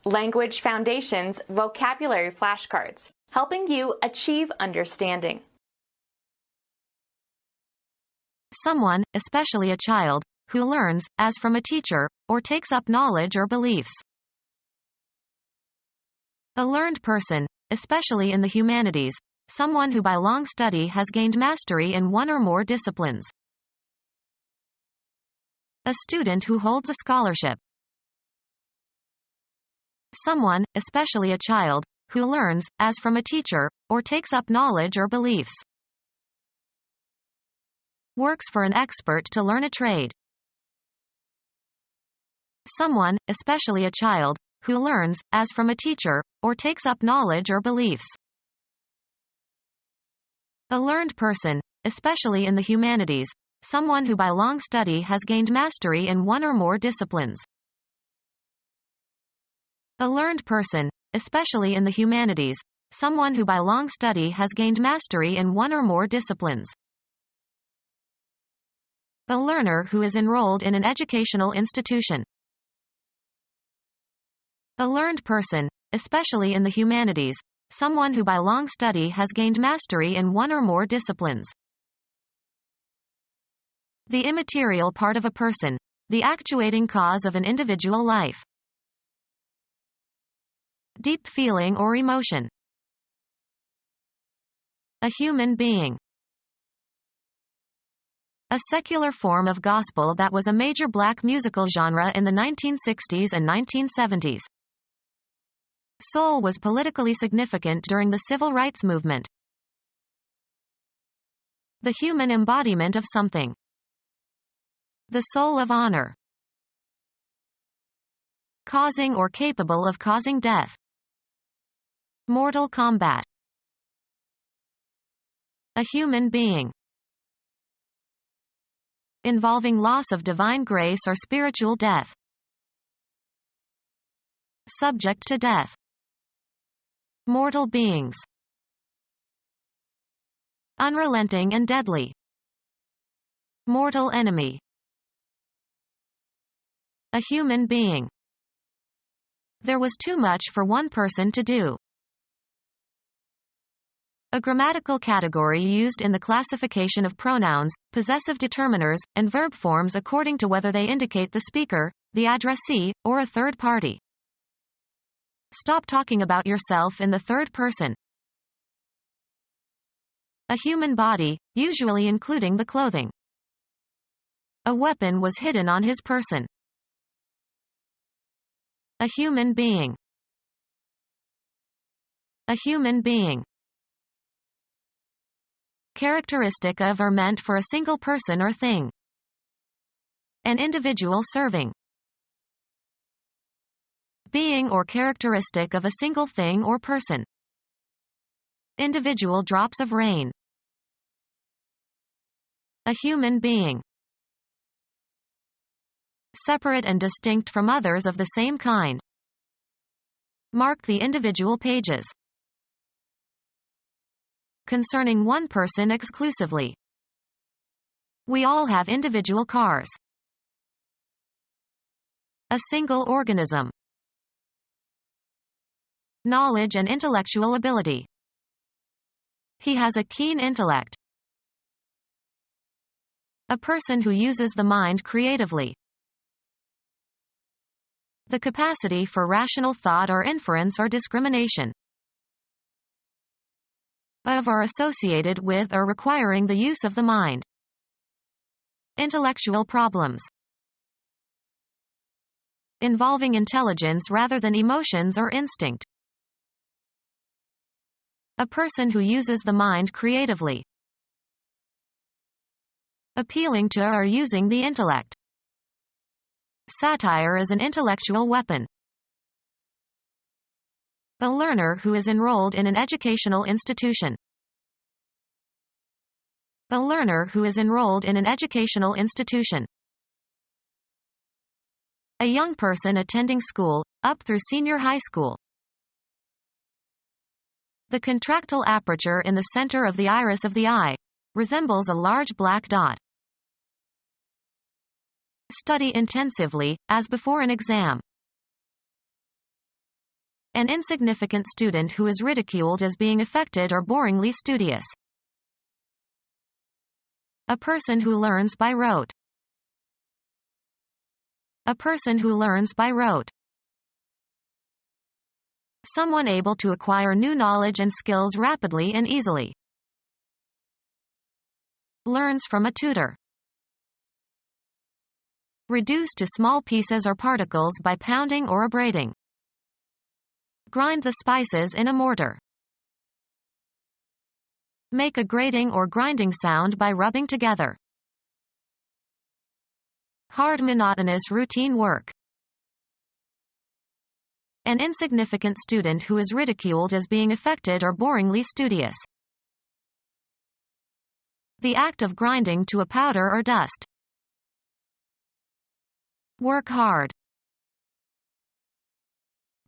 Language Foundations Vocabulary Flashcards, helping you achieve understanding. Someone, especially a child, who learns, as from a teacher, or takes up knowledge or beliefs. A learned person, especially in the humanities, someone who by long study has gained mastery in one or more disciplines. A student who holds a scholarship. Someone, especially a child, who learns, as from a teacher, or takes up knowledge or beliefs. Works for an expert to learn a trade. Someone, especially a child, who learns, as from a teacher, or takes up knowledge or beliefs. A learned person, especially in the humanities, someone who by long study has gained mastery in one or more disciplines. A learned person, especially in the humanities, someone who by long study has gained mastery in one or more disciplines. A learner who is enrolled in an educational institution. A learned person, especially in the humanities, someone who by long study has gained mastery in one or more disciplines. The immaterial part of a person, the actuating cause of an individual life. Deep feeling or emotion. A human being. A secular form of gospel that was a major black musical genre in the 1960s and 1970s. Soul was politically significant during the civil rights movement. The human embodiment of something. The soul of honor. Causing or capable of causing death. Mortal combat. A human being. Involving loss of divine grace or spiritual death. Subject to death. Mortal beings. Unrelenting and deadly. Mortal enemy. A human being. There was too much for one person to do. A grammatical category used in the classification of pronouns, possessive determiners, and verb forms according to whether they indicate the speaker, the addressee, or a third party. Stop talking about yourself in the third person. A human body, usually including the clothing. A weapon was hidden on his person. A human being. A human being. Characteristic of or meant for a single person or thing. An individual serving. Being or characteristic of a single thing or person. Individual drops of rain. A human being. Separate and distinct from others of the same kind. Mark the individual pages. Concerning one person exclusively. We all have individual cars. A single organism. Knowledge and intellectual ability. He has a keen intellect. A person who uses the mind creatively. The capacity for rational thought or inference or discrimination. Of or associated with or requiring the use of the mind. Intellectual problems. Involving intelligence rather than emotions or instinct. A person who uses the mind creatively. Appealing to or using the intellect. Satire is an intellectual weapon. A learner who is enrolled in an educational institution. A learner who is enrolled in an educational institution. A young person attending school, up through senior high school. The contractile aperture in the center of the iris of the eye resembles a large black dot. Study intensively, as before an exam. An insignificant student who is ridiculed as being affected or boringly studious. A person who learns by rote. A person who learns by rote. Someone able to acquire new knowledge and skills rapidly and easily. Learns from a tutor. Reduce to small pieces or particles by pounding or abrading. Grind the spices in a mortar. Make a grating or grinding sound by rubbing together. Hard, monotonous routine work. An insignificant student who is ridiculed as being affected or boringly studious. The act of grinding to a powder or dust. Work hard.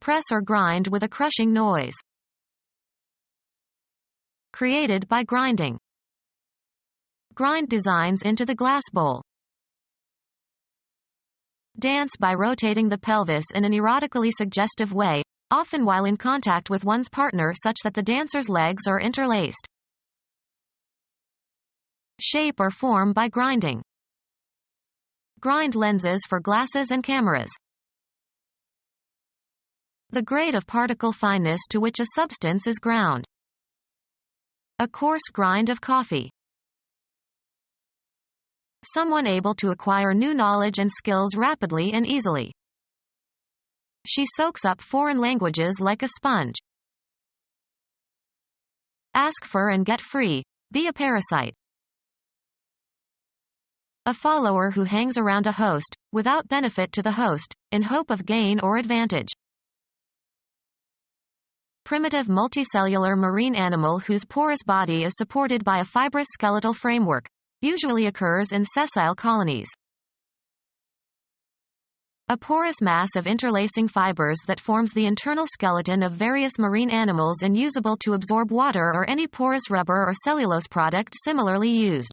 Press or grind with a crushing noise. Created by grinding. Grind designs into the glass bowl. Dance by rotating the pelvis in an erotically suggestive way, often while in contact with one's partner such that the dancer's legs are interlaced. Shape or form by grinding. Grind lenses for glasses and cameras. The grade of particle fineness to which a substance is ground. A coarse grind of coffee. Someone able to acquire new knowledge and skills rapidly and easily. She soaks up foreign languages like a sponge. Ask for and get free. Be a parasite. A follower who hangs around a host, without benefit to the host, in hope of gain or advantage. Primitive multicellular marine animal whose porous body is supported by a fibrous skeletal framework, usually occurs in sessile colonies. A porous mass of interlacing fibers that forms the internal skeleton of various marine animals and usable to absorb water or any porous rubber or cellulose product similarly used.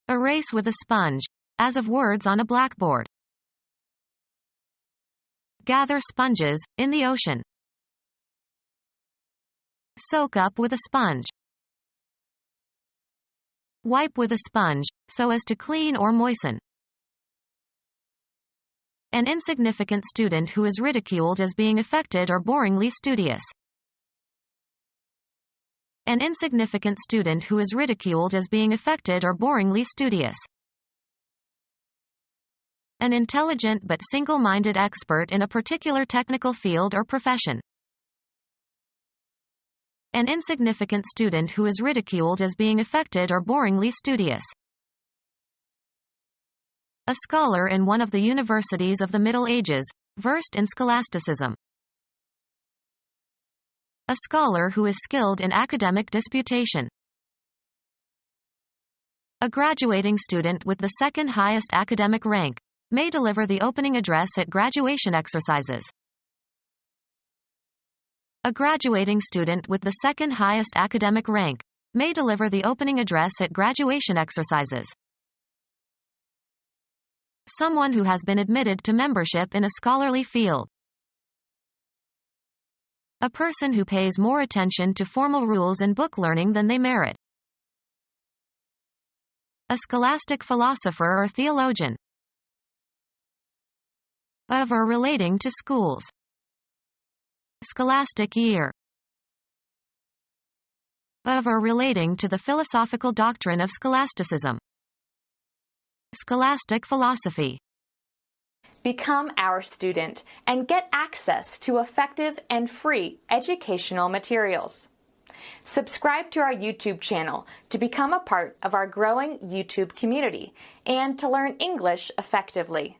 Erase with a sponge, as of words on a blackboard. Gather sponges, in the ocean. Soak up with a sponge. Wipe with a sponge, so as to clean or moisten. An insignificant student who is ridiculed as being affected or boringly studious. An insignificant student who is ridiculed as being affected or boringly studious. An intelligent but single-minded expert in a particular technical field or profession. An insignificant student who is ridiculed as being affected or boringly studious. A scholar in one of the universities of the Middle Ages, versed in scholasticism. A scholar who is skilled in academic disputation. A graduating student with the second highest academic rank may deliver the opening address at graduation exercises. A graduating student with the second highest academic rank may deliver the opening address at graduation exercises. Someone who has been admitted to membership in a scholarly field. A person who pays more attention to formal rules and book learning than they merit. A scholastic philosopher or theologian. Of or relating to schools. Scholastic year. Of or relating to the philosophical doctrine of scholasticism. Scholastic philosophy. Become our student and get access to effective and free educational materials. Subscribe to our YouTube channel to become a part of our growing YouTube community and to learn English effectively.